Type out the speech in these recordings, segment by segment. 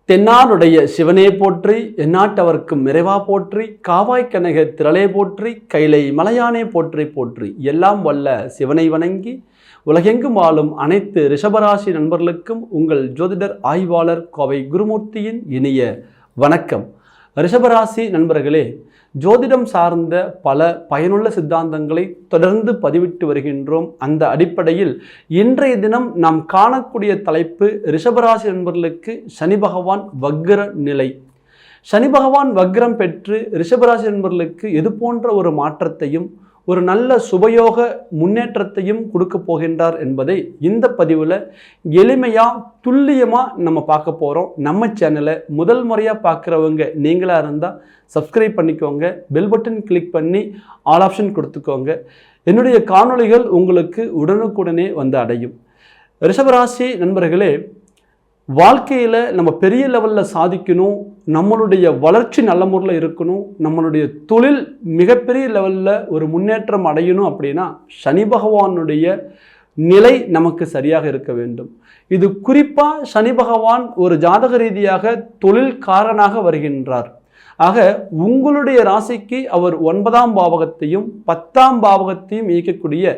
தென்னாடுடைய சிவனே போற்றி, எந்நாட்டவர்க்கும் நிறைவா போற்றி, காவாய் கனக திரளே போற்றி, கைலை மலையானே போற்றி போற்றி. எல்லாம் வல்ல சிவனை வணங்கி உலகெங்கும் வாழும் அனைத்து ரிஷபராசி நண்பர்களுக்கும் உங்கள் ஜோதிடர் ஆய்வாளர் கோவை குருமூர்த்தியின் இனிய வணக்கம். ரிஷபராசி நண்பர்களே, ஜோதிடம் சார்ந்த பல பயனுள்ள சித்தாந்தங்களை தொடர்ந்து பதிவிட்டு வருகின்றோம். அந்த அடிப்படையில் இன்றைய தினம் நாம் காணக்கூடிய தலைப்பு ரிஷபராசி நண்பர்களுக்கு சனி பகவான் வக்ர நிலை. சனி பகவான் வக்ரம் பெற்று ரிஷபராசி நண்பர்களுக்கு எது போன்ற ஒரு மாற்றத்தையும் ஒரு நல்ல சுபயோக முன்னேற்றத்தையும் கொடுக்க போகின்றார் என்பதை இந்த பதிவில் எளிமையாக துல்லியமாக நம்ம பார்க்க போகிறோம். நம்ம சேனலை முதல் முறையாக பார்க்குறவங்க நீங்களாக இருந்தால் சப்ஸ்கிரைப் பண்ணிக்கோங்க, பெல் பட்டன் கிளிக் பண்ணி ஆல் ஆப்ஷன் கொடுத்துக்கோங்க. என்னுடைய காணொளிகள் உங்களுக்கு உடனுக்குடனே வந்து அடையும். ரிஷபராசி நண்பர்களே, வாழ்க்கையில் நம்ம பெரிய லெவலில் சாதிக்கணும், நம்மளுடைய வளர்ச்சி நல்ல முறையில் இருக்கணும், நம்மளுடைய தொழில் மிகப்பெரிய லெவலில் ஒரு முன்னேற்றம் அடையணும் அப்படின்னா சனி பகவானுடைய நிலை நமக்கு சரியாக இருக்க வேண்டும். இது குறிப்பாக சனி பகவான் ஒரு ஜாதக ரீதியாக தொழில்காரனாக வருகின்றார். ஆக உங்களுடைய ராசிக்கு அவர் 9ஆம் பாவகத்தையும் 10ஆம் பாவகத்தையும் இயக்கக்கூடிய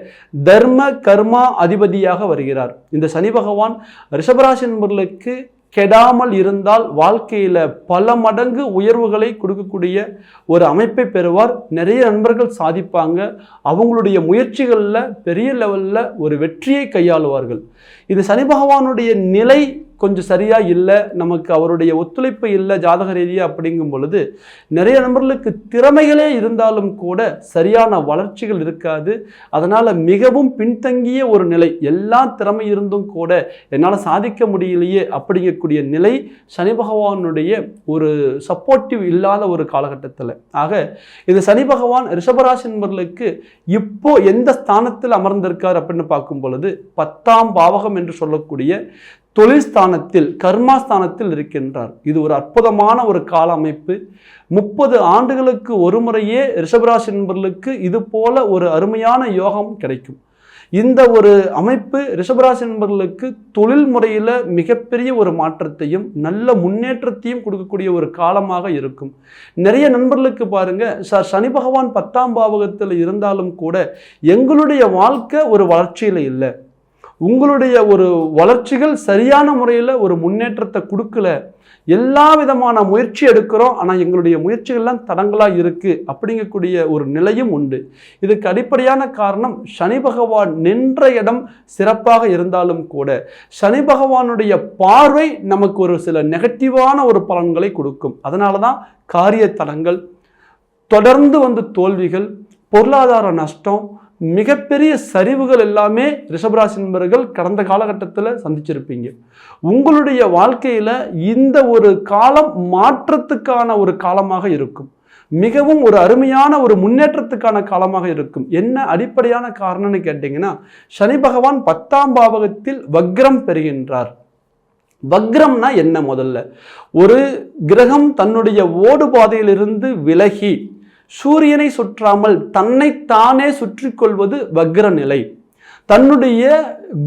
தர்ம கர்மா அதிபதியாக வருகிறார். இந்த சனி பகவான் ரிஷபராசி நண்பர்களுக்கு கெடாமல் இருந்தால் வாழ்க்கையில் பல மடங்கு உயர்வுகளை கொடுக்கக்கூடிய ஒரு அமைப்பை பெறுவார். நிறைய நண்பர்கள் சாதிப்பாங்க. அவங்களுடைய முயற்சிகளில் பெரிய லெவலில் ஒரு வெற்றியை கையாளுவார்கள். இது சனி பகவானுடைய நிலை கொஞ்சம் சரியாக இல்லை, நமக்கு அவருடைய ஒத்துழைப்பு இல்லை ஜாதக ரீதியாக அப்படிங்கும் பொழுது நிறைய நண்பர்களுக்கு திறமைகளே இருந்தாலும் கூட சரியான வளர்ச்சிகள் இருக்காது. அதனால் மிகவும் பின்தங்கிய ஒரு நிலை, எல்லா திறமை இருந்தும் கூட என்னால் சாதிக்க முடியலையே அப்படிங்கக்கூடிய நிலை சனி பகவானுடைய ஒரு சப்போர்ட்டிவ் இல்லாத ஒரு காலகட்டத்தில். ஆக இது சனி பகவான் ரிஷபராசி நண்பர்களுக்கு இப்போ எந்த ஸ்தானத்தில் அமர்ந்திருக்கார் அப்படின்னு பார்க்கும் பொழுது 10ஆம் பாவகம் என்று சொல்லக்கூடிய தொழில் ஸ்தானத்தில் கர்மாஸ்தானத்தில் இருக்கின்றார். இது ஒரு அற்புதமான ஒரு கால அமைப்பு. 30 ஆண்டுகளுக்கு ஒரு முறையே ரிஷபராசி நண்பர்களுக்கு இது போல ஒரு அருமையான யோகம் கிடைக்கும். இந்த ஒரு அமைப்பு ரிஷபராசி நண்பர்களுக்கு தொழில் முறையில் மிகப்பெரிய ஒரு மாற்றத்தையும் நல்ல முன்னேற்றத்தையும் கொடுக்கக்கூடிய ஒரு காலமாக இருக்கும். நிறைய நண்பர்களுக்கு பாருங்க, சார் சனி பகவான் 10ஆம் பாவகத்தில் இருந்தாலும் கூட எங்களுடைய வாழ்க்கை ஒரு வளர்ச்சியில் இல்லை, உங்களுடைய ஒரு வளர்ச்சிகள் சரியான முறையில் ஒரு முன்னேற்றத்தை கொடுக்கல, எல்லா விதமான முயற்சி எடுக்கிறோம் ஆனால் எங்களுடைய முயற்சிகள்லாம் தடங்களாக இருக்குது அப்படிங்கக்கூடிய ஒரு நிலையும் உண்டு. இதுக்கு அடிப்படையான காரணம் சனி பகவான் நின்ற இடம் சிறப்பாக இருந்தாலும் கூட சனி பகவானுடைய பார்வை நமக்கு ஒரு சில நெகட்டிவான ஒரு பலன்களை கொடுக்கும். அதனால தான் காரிய தடங்கள், தொடர்ந்து தோல்விகள், பொருளாதார நஷ்டம், மிகப்பெரிய சரிவுகள் எல்லாமே ரிஷபராசி நண்பர்கள் கடந்த காலகட்டத்தில் சந்திச்சிருப்பீங்க. உங்களுடைய வாழ்க்கையில் இந்த ஒரு காலம் மாற்றத்துக்கான ஒரு காலமாக இருக்கும். மிகவும் ஒரு அருமையான ஒரு முன்னேற்றத்துக்கான காலமாக இருக்கும். என்ன அடிப்படையான காரணம்னு கேட்டிங்கன்னா, சனி பகவான் 10ஆம் பாவகத்தில் வக்ரம் பெறுகின்றார். வக்ரம்னா என்ன? முதல்ல ஒரு கிரகம் தன்னுடைய ஓடு பாதையிலிருந்து விலகி சூரியனை சுற்றாமல் தன்னை தானே சுற்றி கொள்வது வக்ர நிலை. தன்னுடைய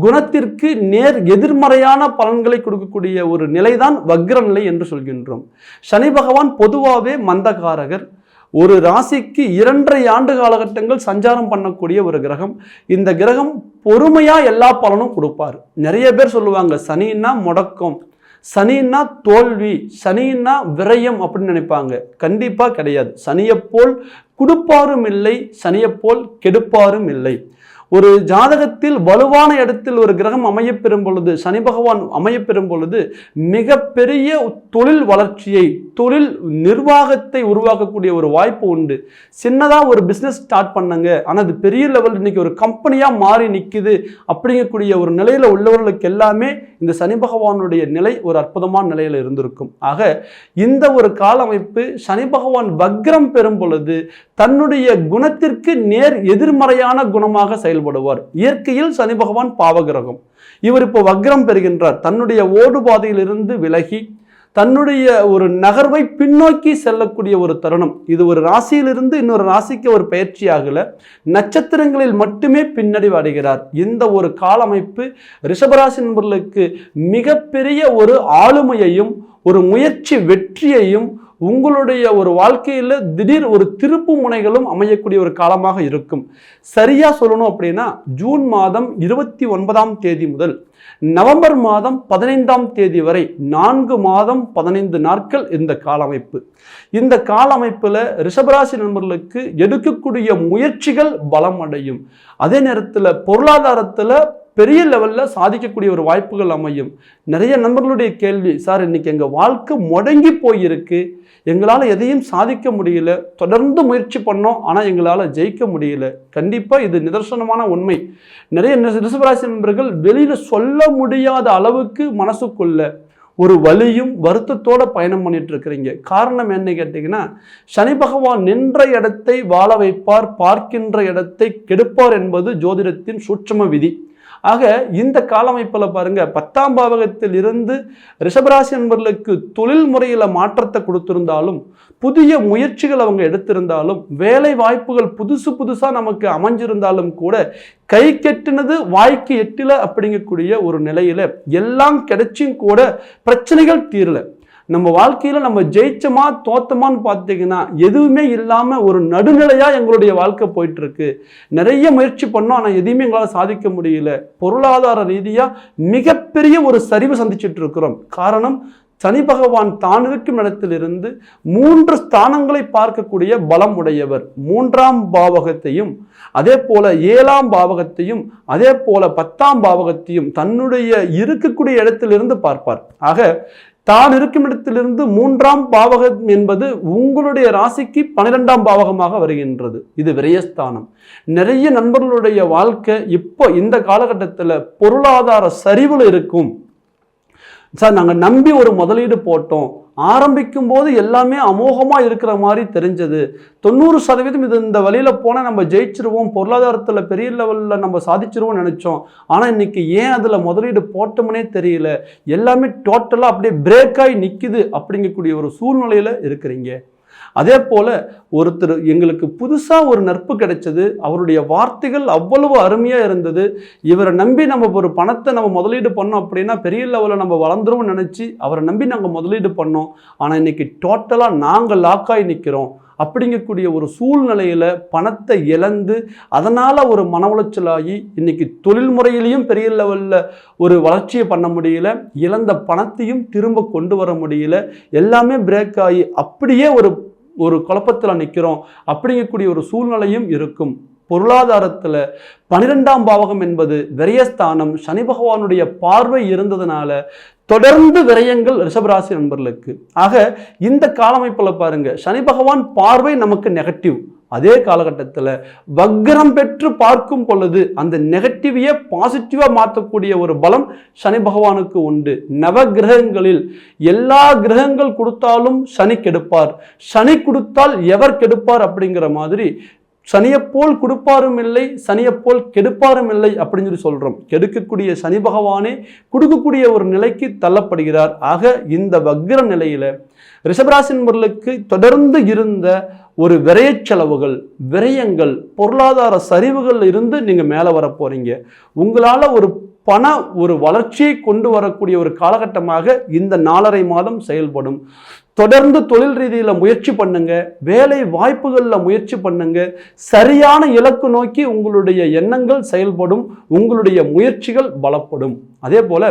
குணத்திற்கு நேர் எதிர்மறையான பலன்களை கொடுக்கக்கூடிய ஒரு நிலைதான் வக்ர நிலை என்று சொல்கின்றோம். சனி பகவான் பொதுவாகவே மந்தகாரகர். ஒரு ராசிக்கு 2.5 ஆண்டு காலகட்டங்கள் சஞ்சாரம் பண்ணக்கூடிய ஒரு கிரகம். இந்த கிரகம் பொறுமையா எல்லா பலனும் கொடுப்பார். நிறைய பேர் சொல்லுவாங்க சனின்னா முடக்கம், சனின்னா தோல்வி, சனின்னா விரயம் அப்படின்னு நினைப்பாங்க. கண்டிப்பாக கிடையாது. சனியைப்போல் கொடுப்பாரும் இல்லை, சனியைப்போல் கெடுப்பாரும் இல்லை. ஒரு ஜாதகத்தில் வலுவான இடத்தில் ஒரு கிரகம் அமையப்பெறும் பொழுது, சனி பகவான் அமையப்பெறும் பொழுது மிகப்பெரிய தொழில் வளர்ச்சியை, தொழில் நிர்வாகத்தை உருவாக்கக்கூடிய ஒரு வாய்ப்பு உண்டு. சின்னதாக ஒரு பிஸ்னஸ் ஸ்டார்ட் பண்ணுங்க, ஆனால் அது பெரிய லெவல் இன்னைக்கு ஒரு கம்பெனியாக மாறி நிற்குது அப்படிங்கக்கூடிய ஒரு நிலையில் உள்ளவர்களுக்கு எல்லாமே இந்த சனி பகவானுடைய நிலை ஒரு அற்புதமான நிலையில் இருந்திருக்கும். ஆக இந்த ஒரு கால அமைப்பு சனி பகவான் வக்ரம் பெறும் பொழுது தன்னுடைய குணத்திற்கு நேர் எதிர்மறையான குணமாக செயல்படுவார். இயற்கையில் சனி பகவான் பாவகிரகம். இவர் இப்போ வக்ரம் பெறுகின்றார். தன்னுடைய ஓடு பாதையிலிருந்து விலகி தன்னுடைய ஒரு நகர்வை பின்னோக்கி செல்லக்கூடிய ஒரு தருணம். இது ஒரு ராசியிலிருந்து இன்னொரு ராசிக்கு ஒரு பயிற்சி ஆகல, நட்சத்திரங்களில் மட்டுமே பின்னடைவு அடைகிறார். இந்த ஒரு கால அமைப்பு ரிஷபராசி நண்பர்களுக்கு மிகப்பெரிய ஒரு ஆளுமையையும் ஒரு முயற்சி வெற்றியையும் உங்களுடைய ஒரு வாழ்க்கையில் திடீர் ஒரு திருப்பு முனைகளும் அமையக்கூடிய ஒரு காலமாக இருக்கும். சரியா சொல்லணும் அப்படின்னா ஜூன் மாதம் 29ஆம் தேதி முதல் நவம்பர் மாதம் 15ஆம் தேதி வரை 4 மாதம் 15 நாட்கள் இந்த கால அமைப்பு. இந்த கால அமைப்புல ரிஷபராசி நண்பர்களுக்கு எடுக்கக்கூடிய முயற்சிகள் பலம் அடையும். அதே நேரத்தில் பொருளாதாரத்தில் பெரிய லெவலில் சாதிக்கக்கூடிய ஒரு வாய்ப்புகள் அமையும். நிறைய நண்பர்களுடைய கேள்வி, சார் இன்னைக்கு எங்கள் வாழ்க்கை முடங்கி போயிருக்கு, எங்களால் எதையும் சாதிக்க முடியல, தொடர்ந்து முயற்சி பண்ணோம் ஆனால் எங்களால் ஜெயிக்க முடியல. கண்டிப்பாக இது நிதர்சனமான உண்மை. நிறைய ரிஷபராசி நண்பர்கள் வெளியில் சொல்ல முடியாத அளவுக்கு மனசுக்குள்ள ஒரு வலியும் வருத்தத்தோட பயணம் பண்ணிட்டு இருக்கிறீங்க. காரணம் என்ன கேட்டீங்கன்னா, சனி பகவான் நின்ற இடத்தை வாழ வைப்பார், பார்க்கின்ற இடத்தை கெடுப்பார் என்பது ஜோதிடத்தின் சூட்சும விதி. ஆக இந்த காலமைப்பில் பாருங்க, 10ஆம் பாவகத்தில் இருந்து ரிஷபராசி நண்பர்களுக்கு தொழில் முறையில் மாற்றத்தை கொடுத்திருந்தாலும், புதிய முயற்சிகள் அவங்க எடுத்திருந்தாலும், வேலை வாய்ப்புகள் புதுசா நமக்கு அமைஞ்சிருந்தாலும் கூட கை கெட்டினது வாய்க்கு எட்டில அப்படிங்கக்கூடிய ஒரு நிலையில எல்லாம் கிடைச்சும் கூட பிரச்சனைகள் தீரல. நம்ம வாழ்க்கையில் நம்ம ஜெயிச்சோமா தோத்தமான்னு பார்த்தீங்கன்னா எதுவுமே இல்லாமல் ஒரு நடுநிலையாக எங்களுடைய வாழ்க்கை போயிட்டு இருக்கு. நிறைய முயற்சி பண்ணோம் ஆனால் எதையுமே எங்களால் சாதிக்க முடியல. பொருளாதார ரீதியாக மிகப்பெரிய ஒரு சரிவு சந்திச்சுட்டு இருக்கிறோம். காரணம், சனி பகவான் தான் இருக்கும் இடத்திலிருந்து 3 ஸ்தானங்களை பார்க்கக்கூடிய பலம் உடையவர். 3ஆம் பாவகத்தையும் அதே போல 7ஆம் பாவகத்தையும் அதே போல 10ஆம் பாவகத்தையும் தன்னுடைய இருக்கக்கூடிய இடத்திலிருந்து பார்ப்பார். ஆக தான் இருக்கும் இடத்திலிருந்து 3ஆம் பாவகம் என்பது உங்களுடைய ராசிக்கு 12ஆம் பாவகமாக வருகின்றது. இது விரயஸ்தானம். நிறைய நண்பர்களுடைய வாழ்க்கை இப்போ இந்த காலகட்டத்தில் பொருளாதார சரிவில் இருக்கும். சார் நாங்கள் நம்பி ஒரு முதலீடு போட்டோம், ஆரம்பிக்கும் போது எல்லாமே அமோகமாக இருக்கிற மாதிரி தெரிஞ்சது, 90% இது இந்த வழியில் போனால் நம்ம ஜெயிச்சிருவோம், பொருளாதாரத்தில் பெரிய லெவலில் நம்ம சாதிச்சிருவோம்னு நினச்சோம். ஆனால் இன்னைக்கு ஏன் அதில் முதலீடு போட்டோம்னே தெரியல, எல்லாமே டோட்டலாக அப்படியே பிரேக் ஆகி நிற்குது அப்படிங்கக்கூடிய ஒரு சூழ்நிலையில் இருக்கிறீங்க. அதே போல ஒருத்தர் எங்களுக்கு புதுசாக ஒரு நட்பு கிடைச்சது, அவருடைய வார்த்தைகள் அவ்வளவு அருமையாக இருந்தது, இவரை நம்பி நம்ம ஒரு பணத்தை நம்ம முதலீடு பண்ணோம் அப்படின்னா பெரிய லெவலில் நம்ம வளர்ந்துருவோம்னு நினச்சி அவரை நம்பி நாங்கள் முதலீடு பண்ணோம், ஆனால் இன்னைக்கு டோட்டலாக நாங்கள் லாக்காகி நிற்கிறோம் அப்படிங்கக்கூடிய ஒரு சூழ்நிலையில் பணத்தை இழந்து அதனால் ஒரு மன உளைச்சலாகி இன்னைக்கு தொழில் முறையிலையும் பெரிய லெவலில் ஒரு வளர்ச்சியை பண்ண முடியல, இழந்த பணத்தையும் திரும்ப கொண்டு வர முடியல, எல்லாமே பிரேக் ஆகி அப்படியே ஒரு குழப்பத்தில் நிற்கிறோம் அப்படிங்கக்கூடிய ஒரு சூழ்நிலையும் இருக்கும். பொருளாதாரத்தில் 12ஆம் பாவகம் என்பது விரயஸ்தானம். சனி பகவானுடைய பார்வை இருந்ததுனால தொடர்ந்து விரயங்கள் ரிஷபராசி நண்பர்களுக்கு. ஆக இந்த காலமைப்பில் பாருங்க, சனி பகவான் பார்வை நமக்கு நெகட்டிவ். அதே காலகட்டத்தில் வக்ரம் பெற்று பார்க்கும் பொழுது அந்த நெகட்டிவியை பாசிட்டிவாக மாற்றக்கூடிய ஒரு பலம் சனி பகவானுக்கு உண்டு. நவ கிரகங்களில் எல்லா கிரகங்கள் கொடுத்தாலும் சனி கெடுப்பார், சனி கொடுத்தால் எவர் கெடுப்பார் அப்படிங்கிற மாதிரி சனியப்போல் கொடுப்பாரும் இல்லை, சனியப்போல் கெடுப்பாரும் இல்லை அப்படின்னு சொல்லி சொல்கிறோம். கெடுக்கக்கூடிய சனி பகவானே கொடுக்கக்கூடிய ஒரு நிலைக்கு தள்ளப்படுகிறார். ஆக இந்த வக்ர நிலையில் ரிஷபராசி நண்பர்களுக்கு தொடர்ந்து இருந்த ஒரு விரய செலவுகள், விரயங்கள், பொருளாதார சரிவுகள் இருந்து நீங்கள் மேலே வர போகிறீங்க. உங்களால் ஒரு வளர்ச்சியை கொண்டு வரக்கூடிய ஒரு காலகட்டமாக இந்த 4.5 மாதம் செயல்படும். தொடர்ந்து தொழில் ரீதியில் முயற்சி பண்ணுங்க, வேலை வாய்ப்புகளில் முயற்சி பண்ணுங்க, சரியான இலக்கு நோக்கி உங்களுடைய எண்ணங்கள் செயல்படும், உங்களுடைய முயற்சிகள் பலப்படும். அதே போல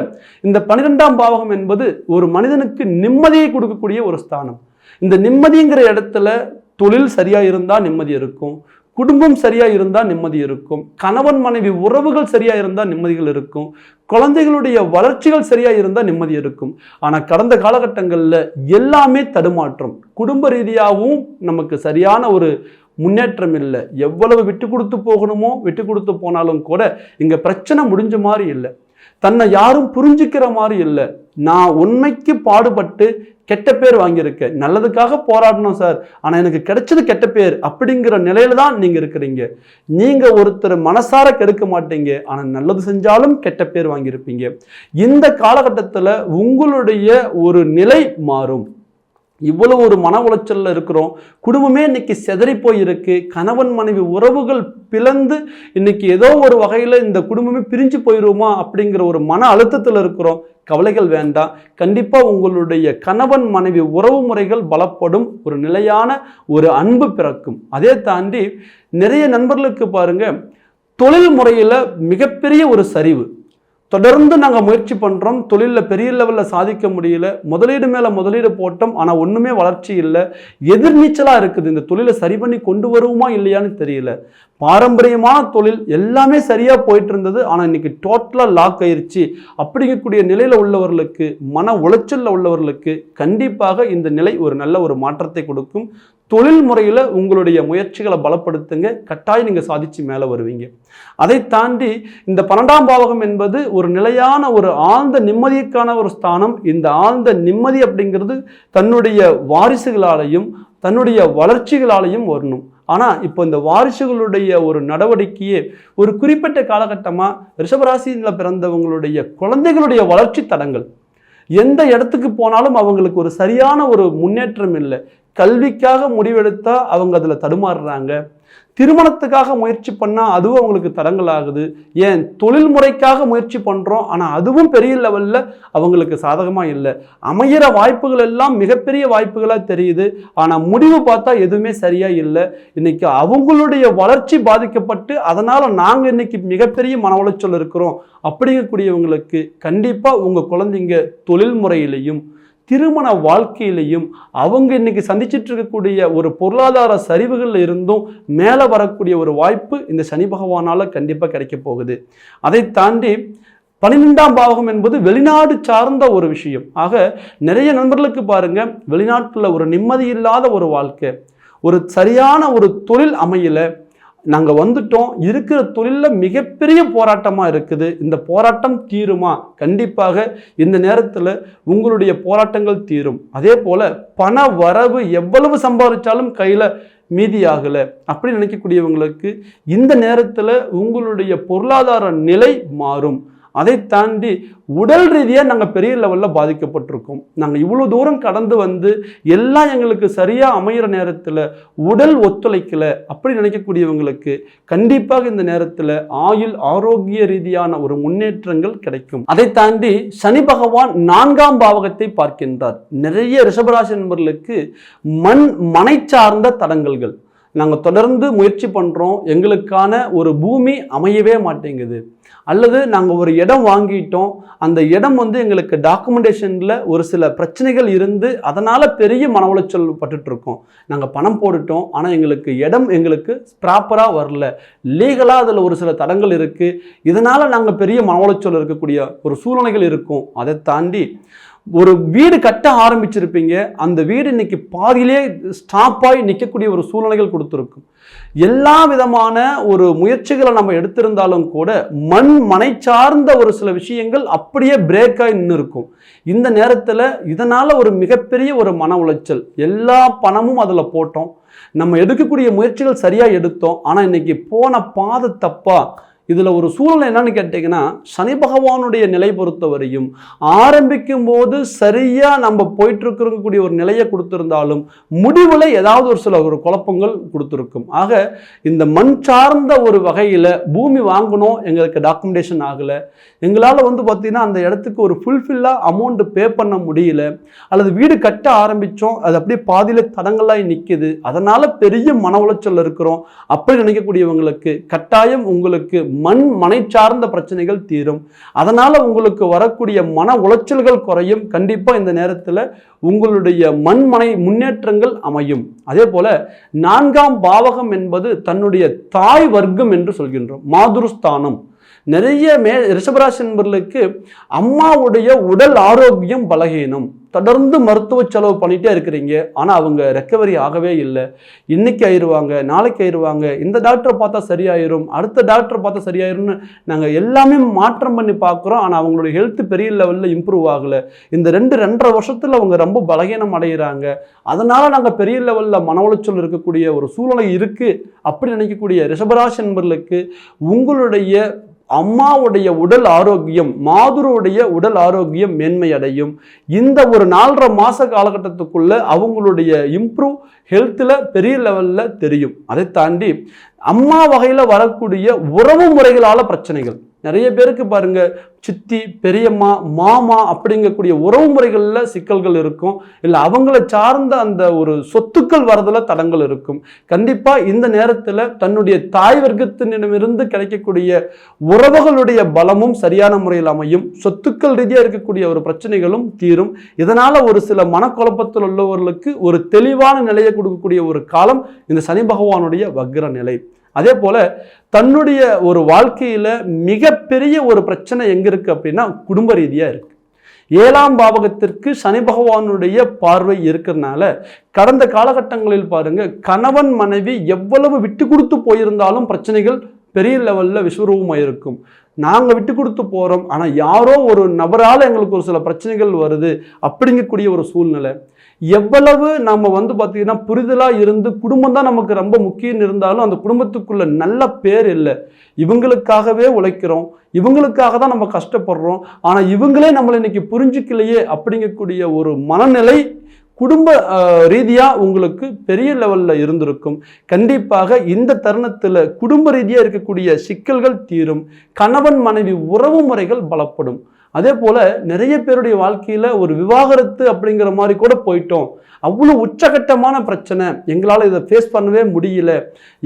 இந்த 12ஆம் பாவகம் என்பது ஒரு மனிதனுக்கு நிம்மதியை கொடுக்கக்கூடிய ஒரு ஸ்தானம். இந்த நிம்மதிங்கிற இடத்துல தொழில் சரியா இருந்தால் நிம்மதி இருக்கும், குடும்பம் சரியா இருந்தால் நிம்மதி இருக்கும், கணவன் மனைவி உறவுகள் சரியா இருந்தால் நிம்மதிகள் இருக்கும், குழந்தைகளுடைய வளர்ச்சிகள் சரியா இருந்தால் நிம்மதி இருக்கும். ஆனால் கடந்த காலகட்டங்களில் எல்லாமே தடுமாற்றம். குடும்ப ரீதியாகவும் நமக்கு சரியான ஒரு முன்னேற்றம் இல்லை. எவ்வளவு விட்டு கொடுத்து போகணுமோ விட்டு கொடுத்து போனாலும் கூட இங்கே பிரச்சனை முடிஞ்ச மாதிரி இல்லை, தன்னை யாரும் புரிஞ்சுக்கிற மாதிரி இல்லை. நான் உண்மைக்கு பாடுபட்டு கெட்ட பேர் வாங்கியிருக்கேன், நல்லதுக்காக போராடணும் சார், ஆனால் எனக்கு கிடைச்சது கெட்ட பேர் அப்படிங்கிற நிலையில தான் நீங்கள் இருக்கிறீங்க. நீங்கள் ஒருத்தர் மனசார கெடுக்க மாட்டீங்க, ஆனால் நல்லது செஞ்சாலும் கெட்ட பேர் வாங்கியிருப்பீங்க. இந்த காலகட்டத்தில் உங்களுடைய ஒரு நிலை மாறும். இவ்வளவு ஒரு மன உளைச்சல்ல இருக்கிறோம், குடும்பமே இன்னைக்கு செதறி போயிருக்கு, கணவன் மனைவி உறவுகள் பிளந்து இன்னைக்கு ஏதோ ஒரு வகையில் இந்த குடும்பமே பிரிஞ்சு போயிடுவோமா அப்படிங்கிற ஒரு மன அழுத்தத்தில் இருக்கிறோம். கவலைகள் வேண்டாம். கண்டிப்பாக உங்களுடைய கணவன் மனைவி உறவு முறைகள் பலப்படும், ஒரு நிலையான ஒரு அன்பு பிறக்கும். அதே தாண்டி நிறைய நண்பர்களுக்கு பாருங்க, தொழில் முறையில் மிகப்பெரிய ஒரு சரிவு. தொடர்ந்து நாங்கள் முயற்சி பண்ணுறோம், தொழிலில் பெரிய லெவலில் சாதிக்க முடியல, முதலீடு மேலே முதலீடு போட்டோம், ஆனால் ஒன்றுமே வளர்ச்சி இல்லை, எதிர்நீச்சலாக இருக்குது. இந்த தொழிலை சரி பண்ணி கொண்டு வருவோமா இல்லையான்னு தெரியல. பாரம்பரியமான தொழில் எல்லாமே சரியாக போயிட்டு இருந்தது, ஆனால் இன்னைக்கு டோட்டலாக லாக் ஆயிடுச்சு அப்படிங்கக்கூடிய நிலையில் உள்ளவர்களுக்கு, மன உளைச்சலில் உள்ளவர்களுக்கு கண்டிப்பாக இந்த நிலை ஒரு நல்ல ஒரு மாற்றத்தை கொடுக்கும். தொழில் முறையில் உங்களுடைய முயற்சிகளை பலப்படுத்துங்க, கட்டாயம் நீங்கள் சாதிச்சு மேலே வருவீங்க. அதை தாண்டி இந்த 12ஆம் பாவகம் என்பது ஒரு நிலையான ஒரு ஆழ்ந்த நிம்மதிக்கான ஒரு ஸ்தானம். இந்த ஆழ்ந்த நிம்மதி அப்படிங்கிறது தன்னுடைய வாரிசுகளாலையும் தன்னுடைய வளர்ச்சிகளாலையும் வரணும். ஆனால் இப்போ இந்த வாரிசுகளுடைய ஒரு நடவடிக்கையே ஒரு குறிப்பிட்ட காலகட்டமாக ரிஷபராசியில் பிறந்தவங்களுடைய குழந்தைகளுடைய வளர்ச்சி தடங்கள், எந்த இடத்துக்கு போனாலும் அவங்களுக்கு ஒரு சரியான ஒரு முன்னேற்றம் இல்லை. கல்விக்காக முடிவெடுத்தா அவங்க அதில் தடுமாறுறாங்க, திருமணத்துக்காக முயற்சி பண்ணால் அதுவும் அவங்களுக்கு தடங்கள் ஆகுது, ஏன் தொழில் முறைக்காக முயற்சி பண்ணுறோம் ஆனால் அதுவும் பெரிய லெவலில் அவங்களுக்கு சாதகமாக இல்லை. அமையிற வாய்ப்புகள் எல்லாம் மிகப்பெரிய வாய்ப்புகளாக தெரியுது, ஆனால் முடிவு பார்த்தா எதுவுமே சரியாக இல்லை. இன்னைக்கு அவங்களுடைய வளர்ச்சி பாதிக்கப்பட்டு அதனால் நாங்கள் இன்னைக்கு மிகப்பெரிய மன உளைச்சல் இருக்கிறோம் அப்படிங்கக்கூடியவங்களுக்கு கண்டிப்பாக உங்கள் குழந்தைங்க தொழில் முறையிலையும் திருமண வாழ்க்கையிலையும் அவங்க இன்னைக்கு சந்திச்சுட்டு இருக்கக்கூடிய ஒரு பொருளாதார சரிவுகள் இருந்தும் மேலே வரக்கூடிய ஒரு வாய்ப்பு இந்த சனி பகவானால கண்டிப்பாக கிடைக்க போகுது. அதை தாண்டி 12ஆம் பாவகம் என்பது வெளிநாடு சார்ந்த ஒரு விஷயம். ஆக நிறைய நண்பர்களுக்கு பாருங்க, வெளிநாட்டில் ஒரு நிம்மதி இல்லாத ஒரு வாழ்க்கை, ஒரு சரியான ஒரு தொழில் அமையல, நாங்கள் வந்துட்டோம், இருக்கிற தொழிலில் மிகப்பெரிய போராட்டமாக இருக்குது, இந்த போராட்டம் தீருமா? கண்டிப்பாக இந்த நேரத்தில் உங்களுடைய போராட்டங்கள் தீரும். அதே போல் பண வரவு எவ்வளவு சம்பாதிச்சாலும் கையில் மீதி ஆகலை அப்படி நினைக்கக்கூடியவங்களுக்கு இந்த நேரத்தில் உங்களுடைய பொருளாதார நிலை மாறும். அதை தாண்டி உடல் ரீதியாக நாங்கள் பெரிய லெவலில் பாதிக்கப்பட்டிருக்கோம், நாங்கள் இவ்வளோ தூரம் கடந்து வந்து எல்லாம் எங்களுக்கு சரியாக அமைகிற நேரத்தில் உடல் ஒத்துழைக்கலை அப்படி நினைக்கக்கூடியவங்களுக்கு கண்டிப்பாக இந்த நேரத்தில் ஆயுள் ஆரோக்கிய ரீதியான ஒரு முன்னேற்றங்கள் கிடைக்கும். அதை தாண்டி சனி பகவான் 4ஆம் பாவகத்தை பார்க்கின்றார். நிறைய ரிஷபராசி நண்பர்களுக்கு மனை சார்ந்த தடங்கல்கள், நாங்கள் தொடர்ந்து முயற்சி பண்ணுறோம், எங்களுக்கான ஒரு பூமி அமையவே மாட்டேங்குது, அல்லது நாங்கள் ஒரு இடம் வாங்கிட்டோம், அந்த இடம் எங்களுக்கு டாக்குமெண்டேஷனில் ஒரு சில பிரச்சனைகள் இருந்து அதனால் பெரிய மன உளைச்சல் பட்டுட்ருக்கோம், நாங்கள் பணம் போட்டுட்டோம் ஆனால் எங்களுக்கு இடம் எங்களுக்கு ப்ராப்பராக வரல, லீகலாக அதில் ஒரு சில தடங்கள் இருக்குது, இதனால் நாங்கள் பெரிய மன உளைச்சல் இருக்கக்கூடிய ஒரு சூழ்நிலைகள் இருக்கும். அதை தாண்டி ஒரு வீடு கட்ட ஆரம்பிச்சிருப்பீங்க, அந்த வீடு இன்னைக்கு பாதியிலே ஸ்டாப் ஆகி நிற்கக்கூடிய ஒரு சூழ்நிலைகள் கொடுத்துருக்கும். எல்லா விதமான ஒரு முயற்சிகளை நம்ம எடுத்திருந்தாலும் கூட மனை சார்ந்த ஒரு சில விஷயங்கள் அப்படியே பிரேக் ஆகி நின்று இருக்கும். இந்த நேரத்தில் இதனால் ஒரு மிகப்பெரிய ஒரு மன உளைச்சல், எல்லா பணமும் அதில் போட்டோம், நம்ம எடுக்கக்கூடிய முயற்சிகள் சரியாக எடுத்தோம், ஆனால் இன்னைக்கு போன பாதை தப்பா. இதில் ஒரு சூழ்நிலை என்னன்னு கேட்டிங்கன்னா, சனி பகவானுடைய நிலை பொறுத்தவரையும் ஆரம்பிக்கும் போது சரியாக நம்ம போயிட்டுருக்கக்கூடிய ஒரு நிலையை கொடுத்துருந்தாலும் முடிவில் ஏதாவது ஒரு சில ஒரு குழப்பங்கள் கொடுத்துருக்கும். ஆக இந்த மண் சார்ந்த ஒரு வகையில் பூமி வாங்கணும், எங்களுக்கு டாக்குமெண்டேஷன் ஆகலை, எங்களால் பார்த்திங்கன்னா அந்த இடத்துக்கு ஒரு ஃபுல்ஃபில்லாக அமௌண்ட்டு பே பண்ண முடியல, அல்லது வீடு கட்ட ஆரம்பித்தோம் அது அப்படியே பாதியில் தடங்களாகி நிற்கிது, அதனால் பெரிய மன உளைச்சல் இருக்கிறோம் அப்படி நினைக்கக்கூடியவங்களுக்கு கட்டாயம் உங்களுக்கு மனை சார்ந்த பிரச்சனைகள் தீரும். அதனால உங்களுக்கு வரக்கூடிய மன உளைச்சல்கள் குறையும். கண்டிப்பா இந்த நேரத்தில் உங்களுடைய மனை முன்னேற்றங்கள் அமையும். அதே போல 4ஆம் பாவகம் என்பது தன்னுடைய தாய் வர்க்கம் என்று சொல்கின்றோம், மாதுருஸ்தானம். நிறைய ரிஷபராசி நண்பர்களுக்கு அம்மாவுடைய உடல் ஆரோக்கியம் பலகீனம். தொடர்ந்து மருத்துவ செலவு பண்ணிகிட்டே இருக்கிறீங்க, ஆனால் அவங்க ரெக்கவரி ஆகவே இல்லை. இன்னைக்கு ஆயிடுவாங்க, நாளைக்கு ஆயிடுவாங்க, இந்த டாக்டரை பார்த்தா சரியாயிரும், அடுத்த டாக்டரை பார்த்தா சரியாயிரும்னு நாங்கள் எல்லாமே மாற்றம் பண்ணி பார்க்குறோம். ஆனால் அவங்களுடைய ஹெல்த் பெரிய லெவலில் இம்ப்ரூவ் ஆகலை. இந்த 2-2.5 வருஷத்தில் அவங்க ரொம்ப பலகீனம் அடைகிறாங்க. அதனால் நாங்கள் பெரிய லெவலில் மன உளைச்சல் இருக்கக்கூடிய ஒரு சூழ்நிலை இருக்குது அப்படி நினைக்கக்கூடிய ரிஷபராசி நண்பர்களுக்கு உங்களுடைய அம்மாவுடைய உடல் ஆரோக்கியம், மாதுருடைய உடல் ஆரோக்கியம் மேன்மையடையும். இந்த ஒரு 4.5 மாச காலகட்டத்துக்குள்ள அவங்களுடைய இம்ப்ரூவ் ஹெல்த்தில் பெரிய லெவலில் தெரியும். அதை தாண்டி அம்மா வகையில் வரக்கூடிய உறவு முறைகளால் பிரச்சனைகள் நிறைய பேருக்கு பாருங்க, சித்தி, பெரியம்மா, மாமா அப்படிங்கக்கூடிய உறவு முறைகளில் சிக்கல்கள் இருக்கும். இல்லை அவங்கள சார்ந்த அந்த ஒரு சொத்துக்கள் வரதுல தடங்கள் இருக்கும். கண்டிப்பாக இந்த நேரத்தில் தன்னுடைய தாய் வர்க்கத்தினிடமிருந்து கிடைக்கக்கூடிய உறவுகளுடைய பலமும் சரியான முறையில் அமையும். சொத்துக்கள் ரீதியாக இருக்கக்கூடிய ஒரு பிரச்சனைகளும் தீரும். இதனால் ஒரு சில மனக்குழப்பத்தில் உள்ளவர்களுக்கு ஒரு தெளிவான நிலையை கொடுக்கக்கூடிய ஒரு காலம் இந்த சனி பகவானுடைய வக்ர நிலை. அதே போல தன்னுடைய ஒரு வாழ்க்கையில மிகப்பெரிய ஒரு பிரச்சனை எங்க இருக்கு அப்படின்னா குடும்ப ரீதியா இருக்கு. 7ஆம் பாவகத்திற்கு சனி பகவானுடைய பார்வை இருக்கிறதுனால கடந்த காலகட்டங்களில் பாருங்க, கணவன் மனைவி எவ்வளவு விட்டு கொடுத்து போயிருந்தாலும் பிரச்சனைகள் பெரிய லெவல்ல விஸ்வரூபமாயிருக்கும். நாங்கள் விட்டு கொடுத்து போறோம், ஆனால் யாரோ ஒரு நபரால் எங்களுக்கு ஒரு சில பிரச்சனைகள் வருது அப்படிங்கக்கூடிய ஒரு சூழ்நிலை. எவ்வளவு நம்ம பார்த்தீங்கன்னா புரிதலாக இருந்து குடும்பம் தான் நமக்கு ரொம்ப முக்கியம் இருந்தாலும் அந்த குடும்பத்துக்குள்ள நல்ல பேர் இல்லை. இவங்களுக்காகவே உழைக்கிறோம், இவங்களுக்காக தான் நம்ம கஷ்டப்படுறோம், ஆனால் இவங்களே நம்மளை இன்னைக்கு புரிஞ்சுக்கலையே அப்படிங்கக்கூடிய ஒரு மனநிலை குடும்ப ரீதியாக உங்களுக்கு பெரிய லெவலில் இருந்திருக்கும். கண்டிப்பாக இந்த தருணத்தில் குடும்ப ரீதியாக இருக்கக்கூடிய சிக்கல்கள் தீரும். கணவன் மனைவி உறவு முறைகள் பலப்படும். அதே போல் நிறைய பேருடைய வாழ்க்கையில் ஒரு விவாகரத்து அப்படிங்கிற மாதிரி கூட போயிட்டோம். அவ்வளோ உச்சகட்டமான பிரச்சனை, எங்களால் இதை ஃபேஸ் பண்ணவே முடியல.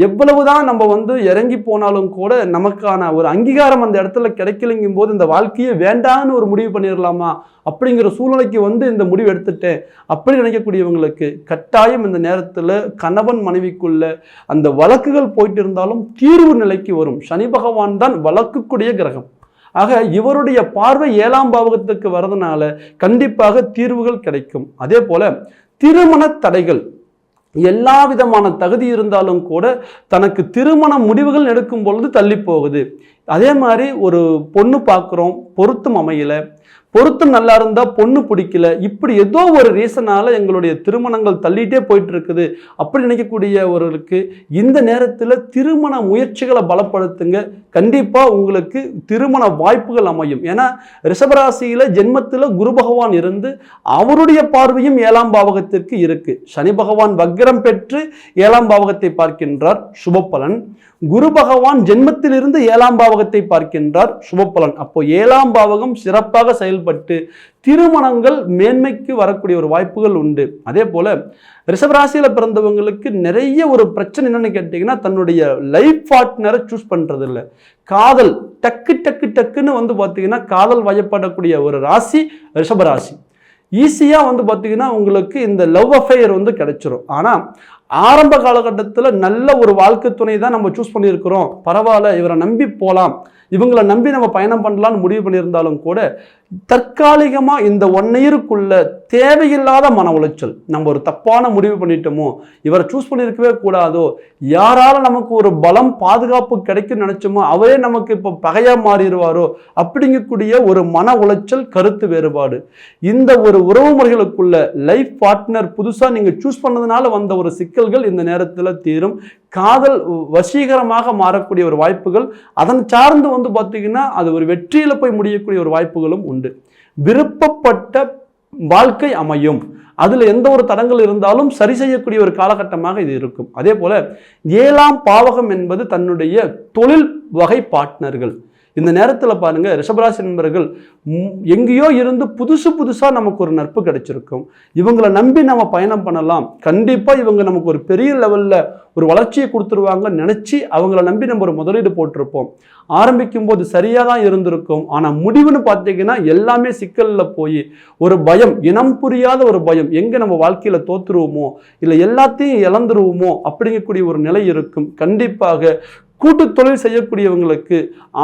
எவ்வளவு தான் நம்ம இறங்கி போனாலும் கூட நமக்கான ஒரு அங்கீகாரம் அந்த இடத்துல கிடைக்கலைங்கும் போது இந்த வாழ்க்கையை வேண்டான்னு ஒரு முடிவு பண்ணிடலாமா அப்படிங்கிற சூழ்நிலைக்கு இந்த முடிவு எடுத்துட்டேன் அப்படி நினைக்கக்கூடியவங்களுக்கு கட்டாயம் இந்த நேரத்தில் கணவன் மனைவிக்குள்ள அந்த வழக்குகள் போயிட்டு இருந்தாலும் தீர்வு நிலைக்கு வரும். சனி பகவான் தான் வழக்குக்கூடிய கிரகம். ஆக இவருடைய பார்வை 7ஆம் பாவகத்துக்கு வரதுனால கண்டிப்பாக தீர்வுகள் கிடைக்கும். அதே போல திருமண தடைகள், எல்லா விதமான தகுதி இருந்தாலும் கூட தனக்கு திருமண முடிவுகள் எடுக்கும் பொழுது தள்ளி போகுது. அதே மாதிரி ஒரு பொண்ணு பார்க்குறோம், பொருத்தம் அமையல, பொருத்தம் நல்லா இருந்தால் பொண்ணு பிடிக்கல, இப்படி ஏதோ ஒரு ரீசனால எங்களுடைய திருமணங்கள் தள்ளிட்டே போயிட்டு இருக்குது அப்படி நினைக்கக்கூடியவர்களுக்கு இந்த நேரத்தில் திருமண முயற்சிகளை பலப்படுத்துங்க. கண்டிப்பாக உங்களுக்கு திருமண வாய்ப்புகள் அமையும். ஏன்னா ரிஷபராசியில் ஜென்மத்தில் குரு பகவான் இருந்து அவருடைய பார்வையும் 7ஆம் பாவகத்திற்கு இருக்கு. சனி பகவான் வக்ரம் பெற்று 7ஆம் பாவகத்தை பார்க்கின்றார், சுபப்பலன். குரு பகவான் ஜென்மத்திலிருந்து 7ஆம் பாவகத்தை பார்க்கின்றார், சுபப்பலன். அப்போ 7ஆம் பாவகம் சிறப்பாக செயல்பட்டு திருமணங்கள் மேன்மைக்கு வரக்கூடிய ஒரு வாய்ப்புகள் உண்டு. அதே போல ரிஷபராசியில் பிறந்தவங்களுக்கு நிறைய ஒரு பிரச்சனை என்னன்னு கேட்டீங்கன்னா, தன்னுடைய லைஃப் பார்ட்னரை சூஸ் பண்றது இல்லை. காதல் டக்கு டக்கு டக்குன்னு பார்த்தீங்கன்னா காதல் வயப்படக்கூடிய ஒரு ராசி ரிஷபராசி. ஈஸியாக பார்த்தீங்கன்னா உங்களுக்கு இந்த லவ் அஃபேர் கிடைச்சிரும். ஆனால் ஆரம்ப காலகட்டத்தில் நல்ல ஒரு வாழ்க்கை துணை தான் நம்ம சூஸ் பண்ணியிருக்கிறோம், பரவாயில்ல இவரை நம்பி போகலாம், இவங்களை நம்பி நம்ம பயணம் பண்ணலான்னு முடிவு பண்ணியிருந்தாலும் கூட தற்காலிகமாக இந்த 1 இயருக்குள்ள தேவையில்லாத மன உளைச்சல், நம்ம ஒரு தப்பான முடிவு பண்ணிட்டோமோ, இவரை சூஸ் பண்ணியிருக்கவே கூடாதோ, யாரால நமக்கு ஒரு பலம் பாதுகாப்பு கிடைக்கும்னு நினைச்சோமோ அவரே நமக்கு இப்போ பகையா மாறிடுவாரோ அப்படிங்கக்கூடிய ஒரு மன உளைச்சல், கருத்து வேறுபாடு. இந்த ஒரு உறவு முறைகளுக்குள்ள லைஃப் பார்ட்னர் புதுசாக நீங்கள் சூஸ் பண்ணதுனால வந்த ஒரு சிக்கல்கள் இந்த நேரத்தில் தீரும். காதல் வசீகரமாக மாறக்கூடிய ஒரு வாய்ப்புகள், அதன் சார்ந்து பார்த்தீங்கன்னா அது ஒரு வெற்றியில போய் முடியக்கூடிய ஒரு வாய்ப்புகளும் உண்டு. விருப்பப்பட்ட வாழ்க்கை அமையும். அதுல எந்த ஒரு தடங்கள் இருந்தாலும் சரி செய்யக்கூடிய ஒரு காலகட்டமாக இது இருக்கும். அதே போல 7ஆம் பாவகம் என்பது தன்னுடைய தொழில் வகை பார்ட்னர்கள். இந்த நேரத்தில் பாருங்க, ரிஷபராசி நண்பர்கள் எங்கேயோ இருந்து புதுசாக நமக்கு ஒரு நட்பு கிடைச்சிருக்கும். இவங்களை நம்பி நம்ம பயணம் பண்ணலாம். கண்டிப்பாக இவங்க நமக்கு ஒரு பெரிய லெவலில் ஒரு வளர்ச்சியை கொடுத்துருவாங்கன்னு நினச்சி அவங்கள நம்பி நம்ம ஒரு முதலீடு போட்டிருப்போம். ஆரம்பிக்கும் போது சரியாக தான் இருந்திருக்கும். ஆனால் முடிவுன்னு பார்த்தீங்கன்னா எல்லாமே சிக்கலில் போய் ஒரு பயம், இனம் புரியாத ஒரு பயம், எங்கே நம்ம வாழ்க்கையில் தோற்றுருவோமோ இல்லை எல்லாத்தையும் இழந்துருவோமோ அப்படிங்கக்கூடிய ஒரு நிலை இருக்கும். கண்டிப்பாக கூட்டு தொழில் செய்யக்கூடியவங்களுக்கு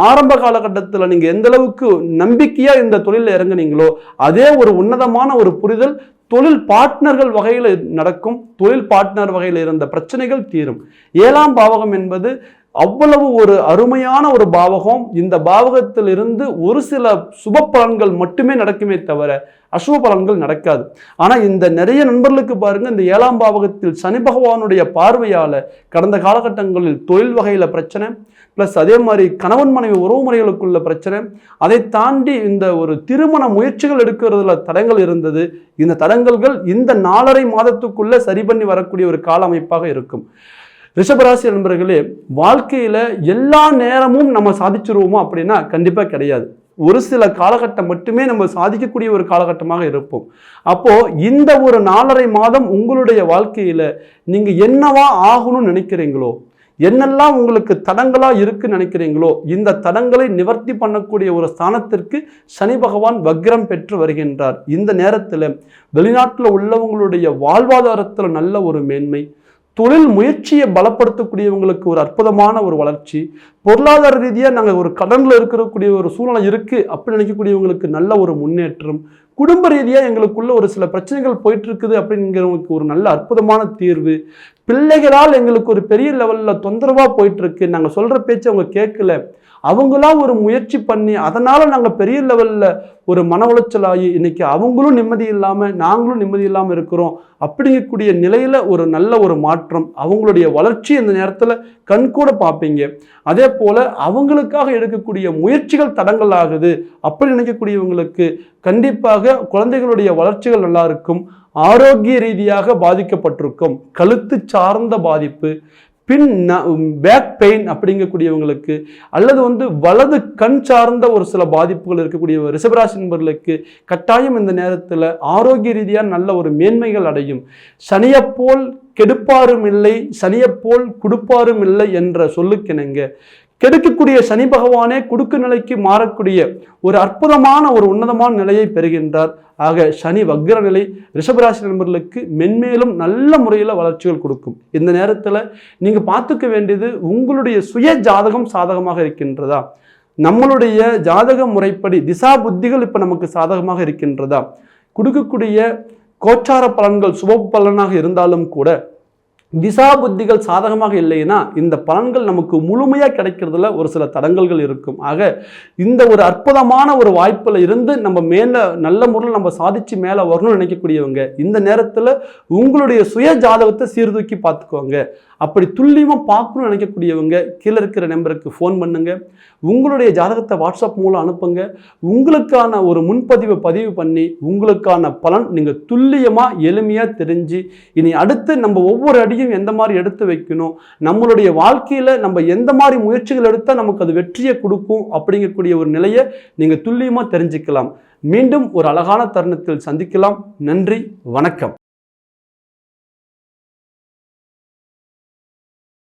ஆரம்ப காலகட்டத்தில் நீங்கள் எந்த அளவுக்கு நம்பிக்கையா இந்த தொழிலில் இறங்குனீங்களோ அதே ஒரு உன்னதமான ஒரு புரிதல் தொழில் பார்ட்னர்கள் வகையில் நடக்கும். தொழில் பார்ட்னர் வகையில் இருந்த பிரச்சனைகள் தீரும். 7ஆம் பாவகம் என்பது அவ்வளவு ஒரு அருமையான ஒரு பாவகம். இந்த பாவகத்தில் இருந்து ஒரு சில சுப பலன்கள் மட்டுமே நடக்குமே தவிர அசுப பலன்கள் நடக்காது. ஆனா இந்த நிறைய நண்பர்களுக்கு பாருங்க, இந்த 7ஆம் பாவகத்தில் சனி பகவானுடைய பார்வையால கடந்த காலகட்டங்களில் தொழில் வகையில பிரச்சனை, பிளஸ் அதே மாதிரி கணவன் மனைவி உறவு முறைகளுக்குள்ள பிரச்சனை, அதை தாண்டி இந்த ஒரு திருமண முயற்சிகள் எடுக்கிறதுல தடங்கள் இருந்தது. இந்த தடங்கல்கள் இந்த 4.5 மாதத்துக்குள்ள சரி பண்ணி வரக்கூடிய ஒரு கால அமைப்பாக இருக்கும். ரிஷபராசி நண்பர்களே, வாழ்க்கையில எல்லா நேரமும் நம்ம சாதிச்சிருவோமோ அப்படின்னா கண்டிப்பா கிடையாது. ஒரு சில காலகட்டம் மட்டுமே நம்ம சாதிக்கக்கூடிய ஒரு காலகட்டமாக இருப்போம். அப்போ இந்த ஒரு 4.5 மாதம் உங்களுடைய வாழ்க்கையில நீங்க என்னவா ஆகணும்னு நினைக்கிறீங்களோ, என்னெல்லாம் உங்களுக்கு தடங்களா இருக்குன்னு நினைக்கிறீங்களோ, இந்த தடங்களை நிவர்த்தி பண்ணக்கூடிய ஒரு ஸ்தானத்திற்கு சனி பகவான் வக்ரம் பெற்று வருகின்றார். இந்த நேரத்தில் வெளிநாட்டில் உள்ளவங்களுடைய வாழ்வாதாரத்தில் நல்ல ஒரு மேன்மை, தொழில் முயற்சியை பலப்படுத்தக்கூடியவங்களுக்கு ஒரு அற்புதமான ஒரு வளர்ச்சி, பொருளாதார ரீதியாக நாங்கள் ஒரு கடனில் இருக்கக்கூடிய ஒரு சூழ்நிலை இருக்குது அப்படின்னு நினைக்கக்கூடியவங்களுக்கு நல்ல ஒரு முன்னேற்றம், குடும்ப ரீதியாக எங்களுக்குள்ள ஒரு சில பிரச்சனைகள் போயிட்டு இருக்குது அப்படிங்கிறவங்களுக்கு ஒரு நல்ல அற்புதமான தீர்வு, பிள்ளைகளால் எங்களுக்கு ஒரு பெரிய லெவலில் தொந்தரவாக போயிட்டு இருக்கு, நாங்கள் சொல்கிற பேச்சு அவங்க கேட்கல, அவங்களா ஒரு முயற்சி பண்ணி அதனால நாங்கள் பெரிய லெவலில் ஒரு மன உளைச்சலாகி இன்னைக்கு அவங்களும் நிம்மதி இல்லாமல் நாங்களும் நிம்மதி இல்லாமல் இருக்கிறோம் அப்படிங்கக்கூடிய நிலையில் ஒரு நல்ல ஒரு மாற்றம், அவங்களுடைய வளர்ச்சி இந்த நேரத்தில் கண்கூட பார்ப்பீங்க. அதே போல் அவங்களுக்காக எடுக்கக்கூடிய முயற்சிகள் தடங்கள் ஆகுது அப்படி நினைக்கக்கூடியவங்களுக்கு கண்டிப்பாக குழந்தைகளுடைய வளர்ச்சிகள் நல்லா இருக்கும். ஆரோக்கிய ரீதியாக பாதிக்கப்பட்டிருக்கும், கழுத்து சார்ந்த பாதிப்பு, பின் பேக் பெயின் அப்படிங்கக்கூடியவங்களுக்கு அல்லது வலது கண் சார்ந்த ஒரு சில பாதிப்புகள் இருக்கக்கூடிய ரிஷபராசி நண்பர்களுக்கு கட்டாயம் இந்த நேரத்தில் ஆரோக்கிய ரீதியாக நல்ல ஒரு மேன்மைகள் அடையும். சனியப்போல் கெடுப்பாரும் இல்லை, சனியப்போல் கொடுப்பாரும் இல்லை என்ற சொல்லுக்கிணங்க கெடுக்கக்கூடிய சனி பகவானே குடுக்கு நிலைக்கு மாறக்கூடிய ஒரு அற்புதமான ஒரு உன்னதமான நிலையை பெறுகின்றார். ஆக சனி வக்ர நிலை ரிஷபராசி நண்பர்களுக்கு மென்மேலும் நல்ல முறையில் வளர்ச்சிகள் கொடுக்கும். இந்த நேரத்தில் நீங்கள் பார்த்துக்க வேண்டியது உங்களுடைய சுய ஜாதகம் சாதகமாக இருக்கின்றதா, நம்மளுடைய ஜாதக முறைப்படி திசா புத்திகள் இப்போ நமக்கு சாதகமாக இருக்கின்றதா, கொடுக்கக்கூடிய கோச்சார பலன்கள் சுப பலனாக இருந்தாலும் கூட திசா புத்திகள் சாதகமாக இல்லைன்னா இந்த பலன்கள் நமக்கு முழுமையாக கிடைக்கிறதுல ஒரு சில தடங்கல்கள் இருக்கும். ஆக இந்த ஒரு அற்புதமான ஒரு வாய்ப்பில் இருந்து நம்ம மேலே நல்ல முறையில் நம்ம சாதிச்சு மேலே வரணும்னு நினைக்கக்கூடியவங்க இந்த நேரத்தில் உங்களுடைய சுய ஜாதகத்தை சீர்தூக்கி பார்த்துக்கோங்க. அப்படி துல்லியமாக பார்க்கணும்னு நினைக்கக்கூடியவங்க கீழே இருக்கிற நம்பருக்கு ஃபோன் பண்ணுங்க, உங்களுடைய ஜாதகத்தை வாட்ஸ்அப் மூலம் அனுப்புங்க. உங்களுக்கான ஒரு முன்பதிவை பதிவு பண்ணி உங்களுக்கான பலன் நீங்கள் துல்லியமாக எளிமையாக தெரிஞ்சு இனி அடுத்து நம்ம ஒவ்வொரு அடியும் எந்த மாதிரி எடுத்து வைக்கணும், நம்மளுடைய வாழ்க்கையில் நம்ம எந்த மாதிரி முயற்சிகள் எடுத்தால் நமக்கு அது வெற்றியை கொடுக்கும் அப்படிங்கக்கூடிய ஒரு நிலையை நீங்கள் துல்லியமாக தெரிஞ்சுக்கலாம். மீண்டும் ஒரு அழகான தருணத்தில் சந்திக்கலாம். நன்றி, வணக்கம்.